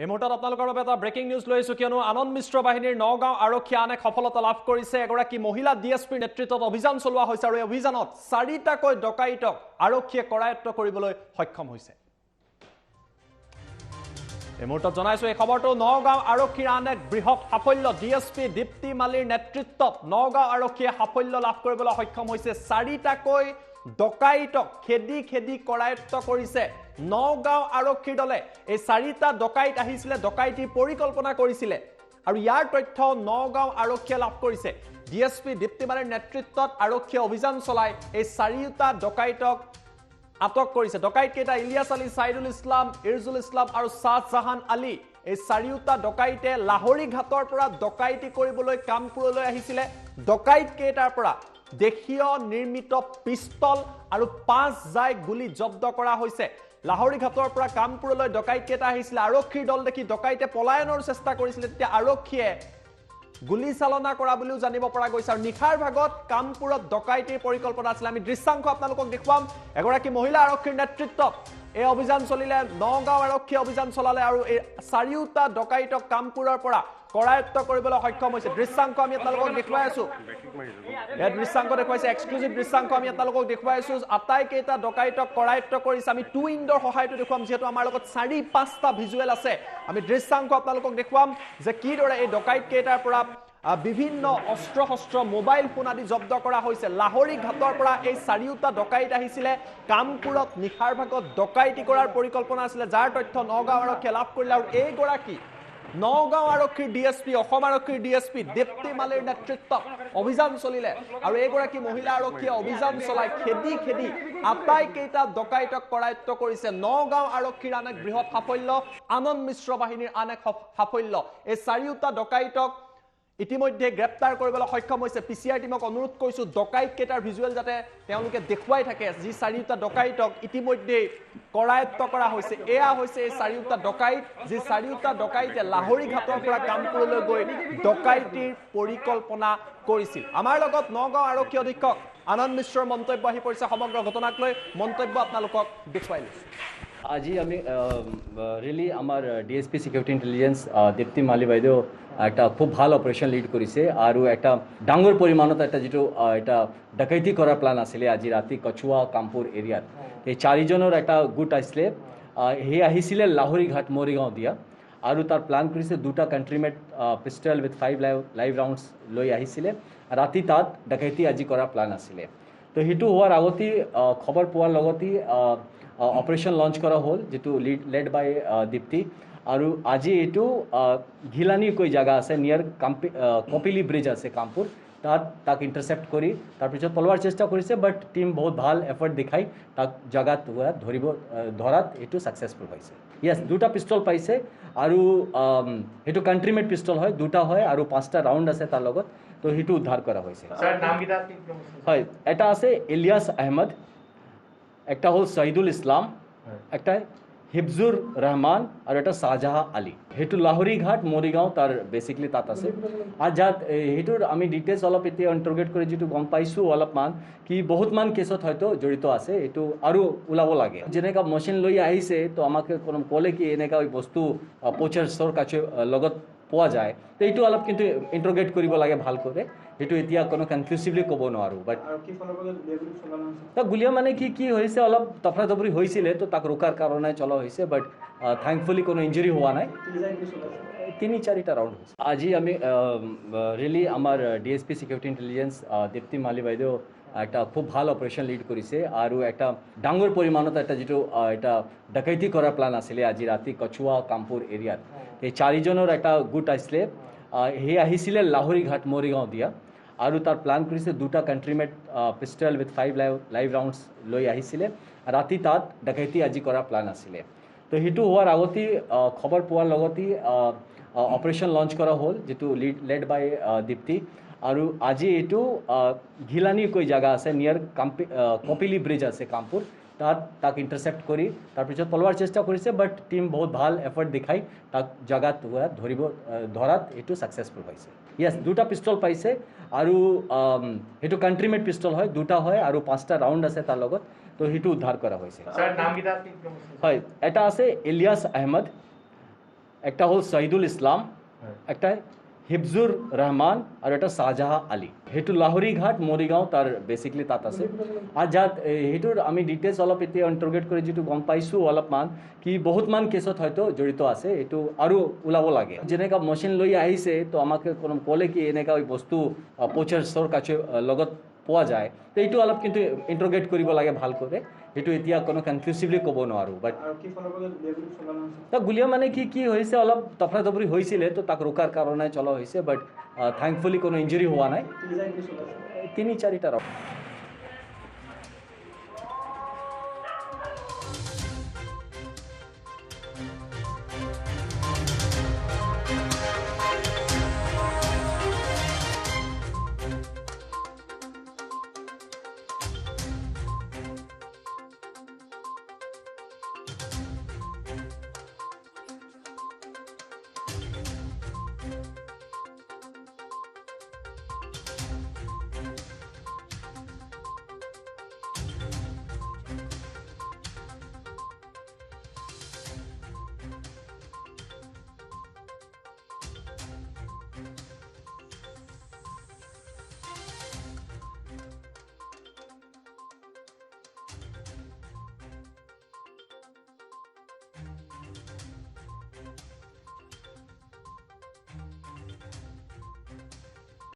এই মুহূৰ্তত আপোনালোকৰ বাবে এটা ব্ৰেকিং নিউজ লৈ আহিছোঁ কিয়নো আনন্দ মিশ্ৰ বাহিনীৰ নগাঁও আৰক্ষীয়ে আন এক সফলতা লাভ কৰিছে। এগৰাকী মহিলা ডিএছপিৰ নেতৃত্বত অভিযান চলোৱা হৈছে আৰু এই অভিযানত 4টাকৈ ডকাইতক আৰক্ষীয়ে কৰায়ত্ব কৰিবলৈ সক্ষম হৈছে। এই মুহূৰ্তত জনাইছোঁ এই খবৰটো নগাঁও আৰক্ষীৰ আন এক বৃহৎ সাফল্য। ডিএছপি দীপ্তি মালিৰ নেতৃত্বত নগাঁও আৰক্ষীয়ে সাফল্য লাভ কৰিবলৈ সক্ষম হৈছে। 4টাকৈ ডকাইতক খেদি কৰায়ত্ব কৰিছে নগাঁও আৰক্ষীৰ দলে। এই 4টা ডকাইত আহিছিলে, ডকাইতিৰ পৰিকল্পনা কৰিছিলে আৰু ইয়াৰ তথ্য নগাঁও আৰক্ষীয়ে লাভ কৰিছে। ডিএছপি দীপ্তি মালিৰ নেতৃত্বত আৰক্ষীয়ে অভিযান চলাই এই 4টা ডকাইতক আটক কৰিছে। ডকাইত কেইটা ইলিয়াছ আলী, ছাইদুল ইছলাম, ইৰজুল ইছলাম আৰু শ্বাহজাহান আলী। এই 4টা ডকাইতে লাহৰী ঘাটৰ পৰা ডকাইতি কৰিবলৈ কামপুৰলৈ আহিছিলে। ডকাইত কেইটাৰ পৰা দেশীয় নিৰ্মিত পিস্তল আৰু 5 জাই গুলি জব্দ কৰা হৈছে। লাহৰী ঘাটৰ পৰা কামপুৰলৈ ডকাইত কেইটা আহিছিলে। আৰক্ষীৰ দল দেখি ডকাইতে পলায়নৰ চেষ্টা কৰিছিলে, তেতিয়া আৰক্ষীয়ে গুলি চালনা কৰা বুলিও জানিব পৰা গৈছে। আৰু নিশাৰ ভাগত কামপুৰত ডকাইতিৰ পৰিকল্পনা আছিলে। আমি দৃশ্যাংশ আপোনালোকক দেখুৱাম। এগৰাকী মহিলা আৰক্ষীৰ নেতৃত্বত এই অভিযান চলিলে, নগাঁও আৰক্ষীয়ে অভিযান চলালে আৰু এই 4টা ডকাইতক কামপুৰৰ পৰা কৰায়ত্ব কৰিবলৈ সক্ষম হৈছে। দৃশ্যাংশ আমি আপোনালোকক দেখুৱাই আছো। এই দৃশ্যাংশ দেখুৱাইছে, এক্সক্লুজিভ দৃশ্যাংশ আমি আপোনালোকক দেখুৱাইছো। আটাইকেইটা ডকাইতক কৰায়ত্ব কৰিছে। আমি 2 ইণ্ডৰ সহায়তো দেখুৱাম, যিহেতু আমাৰ লগত 4-5টা ভিজুৱেল আছে। আমি দৃশ্যাংশ আপোনালোকক দেখুৱাম যে কিদৰে এই ডকাইত কেইটাৰ পৰা বিভিন্ন অস্ত্ৰ শস্ত্ৰ, মোবাইল ফোন আদি জব্দ কৰা হৈছে। লাহৰী ঘাটৰ পৰা এই 4টা ডকাইত আহিছিলে। কামপুৰত নিশাৰ ভাগত ডকাইতি কৰাৰ পৰিকল্পনা আছিলে, যাৰ তথ্য নগাঁও আৰক্ষীয়ে লাভ কৰিলে। আৰু এইগৰাকী নগাঁও আৰক্ষীৰ ডিএছপি, অসম আৰক্ষীৰ ডিএছপি দীপ্তি মালিৰ নেতৃত্বত অভিযান চলিলে আৰু এইগৰাকী মহিলা আৰক্ষীয়ে অভিযান চলাই খেদি আটাইকেইটা ডকাইতক কৰায়ত্ব কৰিছে। নগাঁও আৰক্ষীৰ আন এক বৃহৎ সাফল্য, আনন্দ মিশ্ৰ বাহিনীৰ আন এক সাফল্য। এই 4টা ডকাইতক ইতিমধ্যে গ্ৰেপ্তাৰ কৰিবলৈ সক্ষম হৈছে। পিচিআৰ টিমক অনুৰোধ কৰিছোঁ ডকাইত কেইটাৰ ভিজুৱেল যাতে তেওঁলোকে দেখুৱাই থাকে, যি 4টা ডকাইতক ইতিমধ্যে কৰায়ত্ব কৰা হৈছে। এয়া হৈছে এই 4টা ডকাইত, যি 4টা ডকাইতে লাহৰী ঘাটৰ পৰা কামপুৰলৈ গৈ ডকাইতিৰ পৰিকল্পনা কৰিছিল। আমাৰ লগত নগাঁও আৰক্ষী অধীক্ষক আনন্দ মিশ্ৰৰ মন্তব্য আহি পৰিছে। সমগ্ৰ ঘটনাক লৈ মন্তব্য আপোনালোকক দেখুৱাই লৈছোঁ। আজি আমি রিয়েলি আমার ডিএসপি সিকিউরিটি ইন্টেলিজেন্স দীপ্তি মালি বাইদেউ একটা খুব ভাল অপারেশন লিড করেছে আর একটা ডাঙর পরিমাণত একটা যেটো এটা ডাকাইতি করার প্ল্যান আসলে আজি রাতি কচুয়া কামপুর এরিয়াত। এই 4জনের একটা গুট আসলে, হে আহিছিলে লাহৰী ঘাট মৰিগাঁও দিয়া আৰু তাৰ প্ল্যান কৰিছে 2টা কাণ্ট্ৰিমেড পিষ্টল উইথ 5 লাইভ ৰাউণ্ডছ লৈ আহিছিলে। ৰাতি তাত ডাকাইতি আজি কৰাৰ প্ল্যান আছিলে। তো সেইটো হোৱাৰ আগতে খবৰ পোৱাৰ লগতে অপাৰেশ্যন লঞ্চ কৰা হ'ল, যেটো লেড বাই দীপ্তি। আৰু আজি এইটো ঘিলানি কৈ জাগা আছে, নিয়াৰ কপিলি ব্ৰিজ আছে কামপুৰ, তাক ইণ্টাৰচেপ্ট কৰি তাৰপিছত পলোৱাৰ চেষ্টা কৰিছে। বাট টিম বহুত ভাল এফৰ্ট দেখাই তাক জাগাত ধৰাত এইটো ছাকচেছফুল হৈছে। য়েছ, 2টা পিষ্টল পাইছে আৰু সেইটো কাণ্ট্ৰিমেড পিষ্টল হয়, 2টা হয় আৰু 5টা ৰাউণ্ড আছে তাৰ লগত। তো সেইটো উদ্ধাৰ কৰা হৈছে। হয়, এটা আছে ইলিয়াছ আহমেদ, একটা হল সাইদুল ইসলাম, একটা হিফজুর রহমান আর একটা শাহজাহান আলী। সেইটো লাহৰী ঘাট মৰিগাঁও তাৰ বেসিকলি তাত আছে। আৰ যাত সেইটোৰ আমি ডিটেইলছ অলপ এতিয়া ইণ্টাৰগেট কৰি যেটো গম পাইছোঁ অলপমান কি বহুতমান কেছত হয়তো জড়িত আছে, এইটো আৰু ওলাব লাগে। যেনেকা মেচিন লৈ আহিছে, তো আমাকে ক'লে কি এনেকা বস্তু পোচাৰ্ছৰ কাছে লগত পোৱা যায়, তো এইটো অলপ কিন্তু ইণ্টাৰগেট কৰিব লাগে ভাল কৰে। সেইটো এতিয়া কোনো কনক্লুসিভলি ক'ব নোৱাৰোঁ। বাট তাক গুলিয়া মানে কি হৈছে, অলপ তফৰাতফৰি হৈছিলে, তো তাক ৰোকাৰ কাৰণে চলা হৈছে। বাট থ্যাঙ্কফুলি কোনো ইঞ্জুৰি হোৱা নাই। 3-4টা ৰাউণ্ড হৈছে। আজি আমি রিয়েলি আমার ডিএসপি সিকিউরিটি ইন্টেলিজেন্স দীপ্তি মালি বাইদেউ একটা খুব ভাল অপারেশন লিড করেছে আর একটা ডাঙর পরিমাণত একটা যেটো এটা ডাকাইতি করার প্ল্যান আসলে আজি রাতি কচুয়া কামপুর এরিয়াত। এই 4জনের একটা গুট আসলে, হে আহিছিলে লাহৰী ঘাট মৰিগাঁও দিয়া আৰু তাৰ প্ল্যান কৰিছে 2টা কাণ্ট্ৰিমেড পিষ্টল উইথ 5 লাইভ ৰাউণ্ডছ লৈ আহিছিলে। ৰাতি তাত ডাকাইতি আজি কৰাৰ প্ল্যান আছিলে। তো সেইটো হোৱাৰ আগতে খবৰ পোৱাৰ লগতে অপাৰেশ্যন লঞ্চ কৰা হ'ল, যেটো লেড বাই দীপ্তি। আৰু আজি এইটো ঘিলানি কৈ জাগা আছে, নিয়াৰ কপিলি ব্ৰিজ আছে কামপুৰ, তাক ইণ্টাৰচেপ্ট কৰি তাৰপিছত পলোৱাৰ চেষ্টা কৰিছে। বাট টিম বহুত ভাল এফৰ্ট দেখাই তাক জাগাত ধৰাত এইটো ছাকচেছফুল হৈছে। য়েছ, 2টা পিষ্টল পাইছে আৰু সেইটো কাণ্ট্ৰিমেড পিষ্টল হয়, 2টা হয় আৰু 5টা ৰাউণ্ড আছে তাৰ লগত। তো সেইটো উদ্ধাৰ কৰা হৈছে। হয়, এটা আছে ইলিয়াছ আহমেদ, একটা হল শহীদুল ইসলাম, একটা হিফজুর রহমান আৰু এটা শাহজাহা আলী। সেইটো লাহৰী ঘাট মৰিগাঁও তাৰ বেচিকলি তাত আছে। আৰু যাত সেইটোৰ আমি ডিটেইলছ অলপ এতিয়া ইণ্টাৰগেট কৰি যিটো গম পাইছোঁ অলপমান কি বহুতমান কেছত হয়তো জড়িত আছে, এইটো আৰু ওলাব লাগে। যেনেকা মেচিন লৈ আহিছে তো আমাক ক'লে কি এনেকা বস্তু পোচাৰ্ছৰ কাছে লগত পোৱা যায়, তো এইটো অলপ কিন্তু ইণ্টাৰগেট কৰিব লাগে ভাল কৰি। সেইটো এতিয়া কোনো কনক্লুচিভলি ক'ব নোৱাৰোঁ। বাট গুলীয়া মানে কি হৈছে, অলপ তফৰা তফৰি হৈছিলে, তো তাক ৰোকাৰ কাৰণে চলোৱা হৈছে। বাট থেংকফুলি কোনো ইঞ্জুৰি হোৱা নাই। 3-4টা